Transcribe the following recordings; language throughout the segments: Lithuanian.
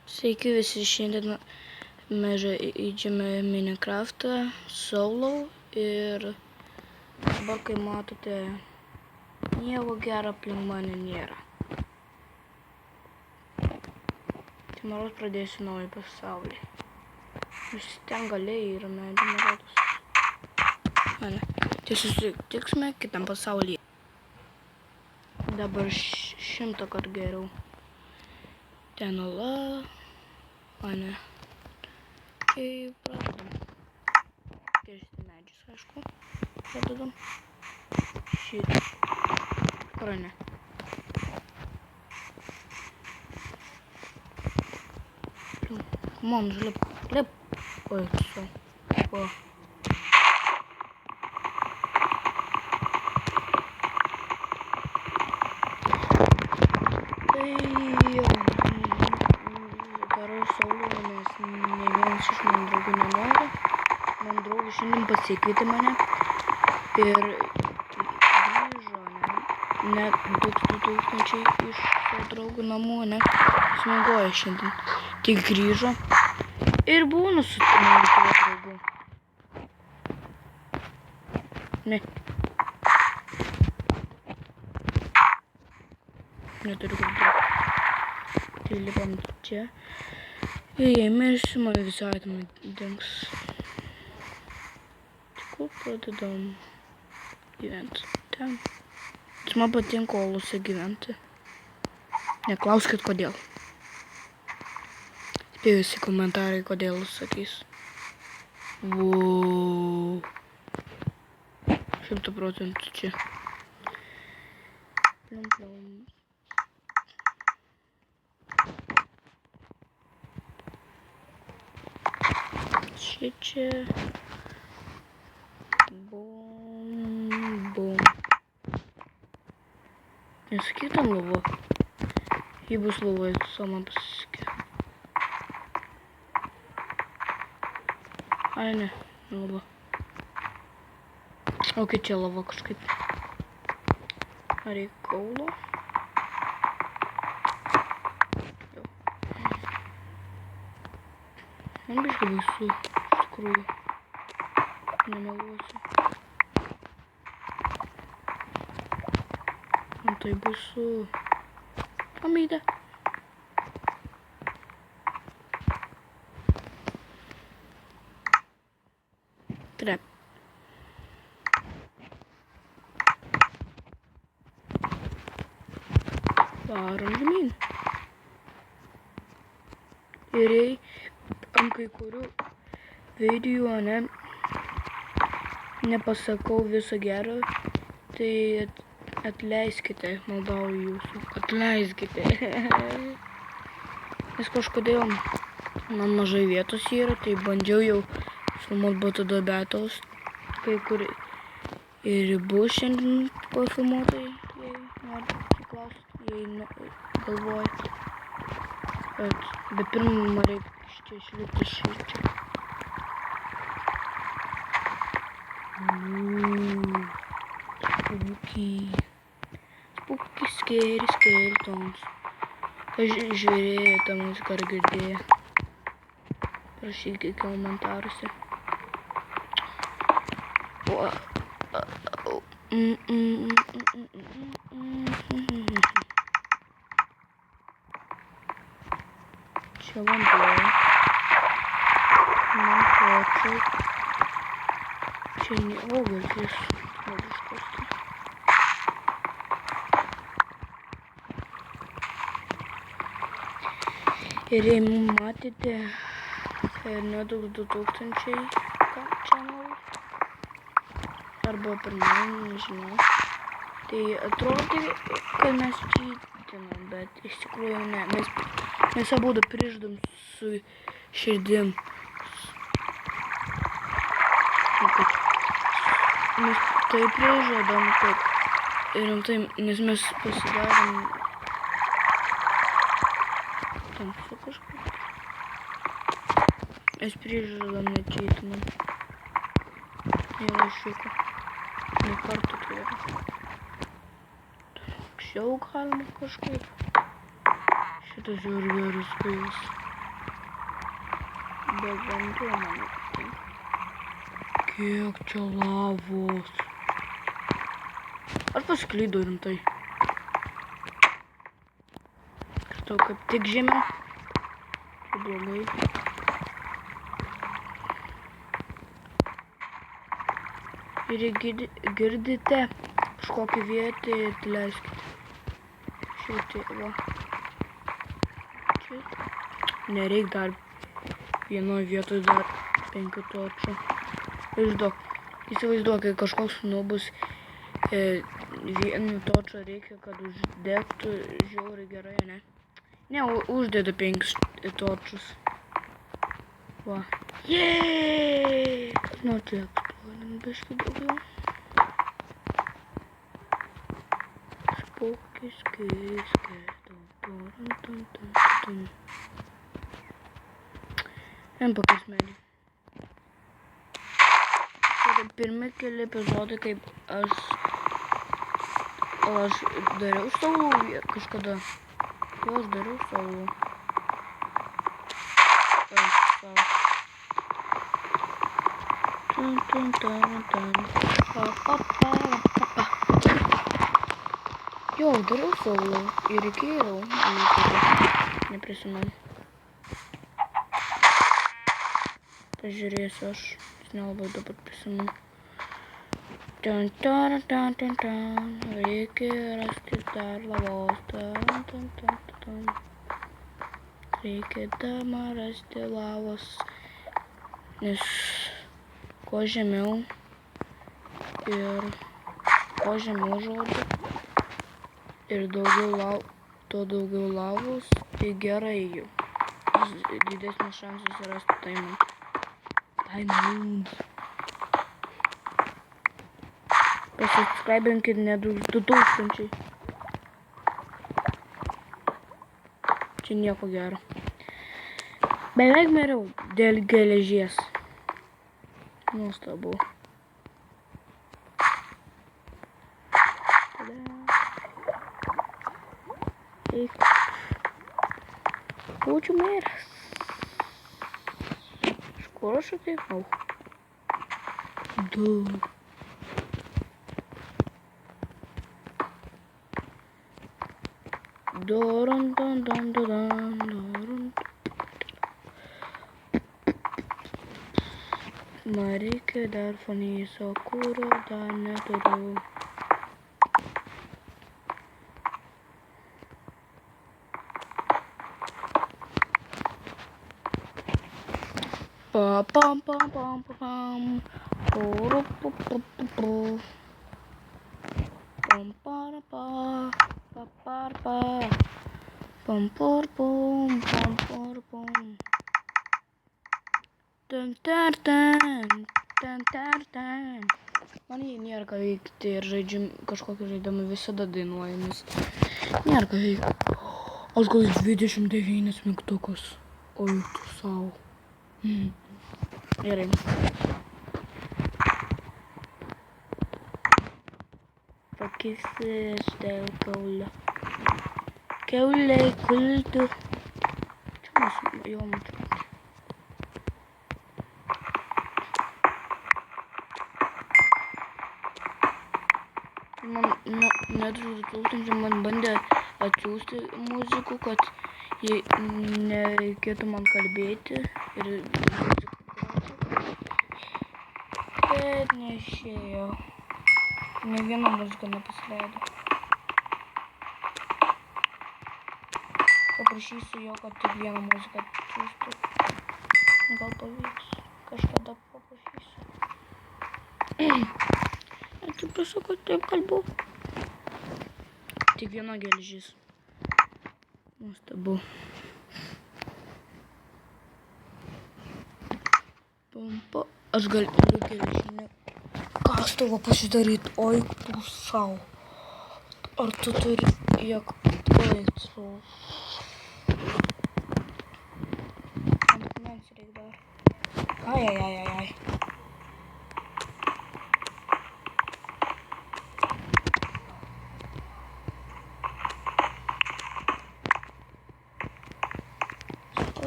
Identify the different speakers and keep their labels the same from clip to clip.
Speaker 1: Sveiki visi, šiandien mes žaidžiame Minecraftą solo ir dabar, kai matote, nieko gero aplink mane nėra. Tai manau pradėsiu naują pasaulį. Visi ten galiai yra medžių nurodos. Tai susitiksime kitam pasaulyje. Dabar 100 kartų geriau. Ten ola. Ane. Tai pradedam. Kirsti medžius, aišku. Pradedam. Šitą. Prane. Come on, lip. Oi, so. O. Šiandien pasikvietė mane ir grįžo, net 2000 iš savo draugų namų, smiegojo šiandien. Tik grįžo ir būnu su mano draugu. Ne. Neturiu kur draugų. Tai lipam čia. Ir jei mirsiu, mano visi atimai dings. Kur pradedam gyventi? Ten. Man patinka olose gyventi. Neklauskit kodėl. Spėju visi komentarai, kodėl sakys. Wow. 100% čia. Plium. Čia. Bum. Nesakyk tam lava. Ji bus lava, sama pasisakė. Ai ne, lava. Ok, čia lava kažkaip. Ar reikia kaulo? Jau. Man biškai baisu, iš tikrųjų. Nemeluosiu. Man tai baisu. Pamyda. Trep. Varom žemyn. Ir jei ant kai kurių video nepasakau viso gero, tai atleiskite, maldauju jūsų, atleiskite. Nes kažkodėl man mažai vietos yra, tai bandžiau jau filmuoti Battle Battles, kai kur ir bus šiandien pafilmuotai, jei norite klausti, jei galvojate. Bet pirmą reikia išlipti šičia. Spooky, scary tones. Kas žiūrėjo tą muziką ar girdėjo? Prašykite komentaruose. Čia vanduo. Man plačiai. Čia ne augaltis. Nediškosti. Ir jei matėte nedaug 2000 channel arba pirmąjį, nežinau, tai atrodo, kad mes čytinam, bet iš tikrųjų ne. Mes abudu priždam su širdim. Mes tai prižadam, kad rimtai, nes mes pasidarom tamsu kažkaip. Mes prižadam nečytinam. Nelašyko. Ne kartu turėjau. Anksčiau galima kažkaip. Šitas žiūrėris baigus. Bet bandžiau mano. Kiek čia lavos. Aš pasklydau rimtai. Šitau kaip tik žemiau. Tai blogai. Ir girdite kažkokį vietą, atleiskite. Šitai, va. Čia. Nereik dar vienoje vietoje dar 5 torčių. Įsivaizduok, kai kažkoks nubus vienu torčio reikia, kad uždegtų žiauriai gerai, ne? Ne, uždeda 5 torčius. Va. Jeeeeee! Nu tiek. Biškį daugiau. Spokis, pakeis medį. Tai pirmi keli epizodai, kaip aš dariau savo kažkada. Jo, aš dariau savo. Jo, dariau solo ir įkėliau, neprisimenu. Pažiūrėsiu aš, nelabai dabar prisimenu. Reikia rasti dar lavos. Reikia dar rasti lavos, nes kuo žemiau žodžiu ir daugiau lavos, tai gerai jau. Didesnis šansas rasti diamond. Pasubscribinkit net už 2000. Čia nieko gero. Beveik miriau dėl geležies. Nuostabu. Eik. Būčiau miręs. Iš kur aš ateikau? Man reikia dar fanyso, kurio dar neturiu. Pam pam pam pam pam pam para pa pa pa pam por pom pam por pom tan tan tan tan tan. Man jei nėra ką veikti ir kažkokį žaidimą visada dainuoju, nes nėra ką veikti. Aš gal 29 mygtukus. Oi, tu savo. Gerai. Pakeisis dėl kaulio. Kiauliai kultų. Čia mes jau mačiau. Man net 2000 man bandė atsiųsti muzikų, kad nereikėtų man kalbėti ir bet neišėjo. Ne viena muzika nepasileido. Paprašysiu jo, kad tik vieną muziką atsiųstų. Gal pavyks. Kažkada paprašysiu. Atsiprašau, kad taip kalbu. Tik viena geležis. Nuostabu. Aš galiu geležinį kastuvą pasidaryti. Oi, tu savo. Ar tu turi tiek laiko? Ant akmens reikia dar. Ai.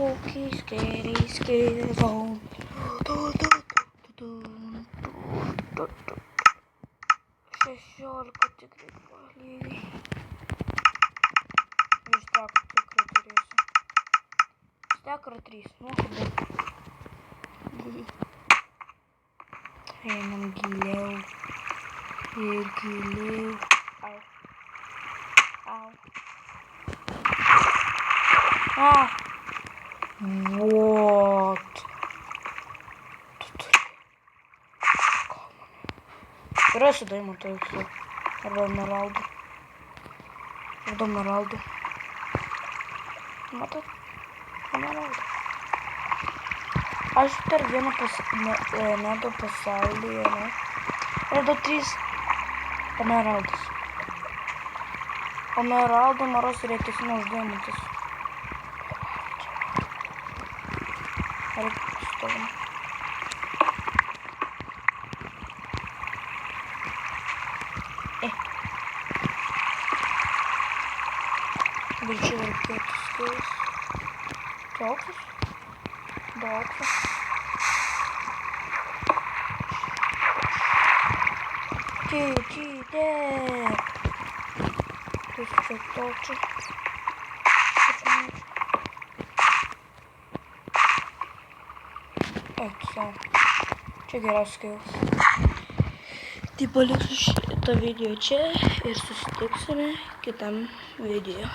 Speaker 1: Spooky, scary zone. 16 tikrai lygiai. Vis tiek tikrai turėsiu. Vis tiek yra 3. Nu, kada. Einam giliau. Ir giliau. Au. Au. Ah. What? Tu turi. Rasiu daimantą visų. Arba emeraldų. Arba emeraldų. Matot? Emeraldų. Aš per vieną nedo pasaulyje, ne? Radau 3 emeraldus. Emeraldų maros retesni už daimantus. Ar stovim? Greičiau reikėtų skilus. Čia aukštas? Da aukštas. Dėk. Tai čia točia. Eik sau. Čia geriausias skilus. Tai paliksiu šitą video čia ir susitiksime kitam video.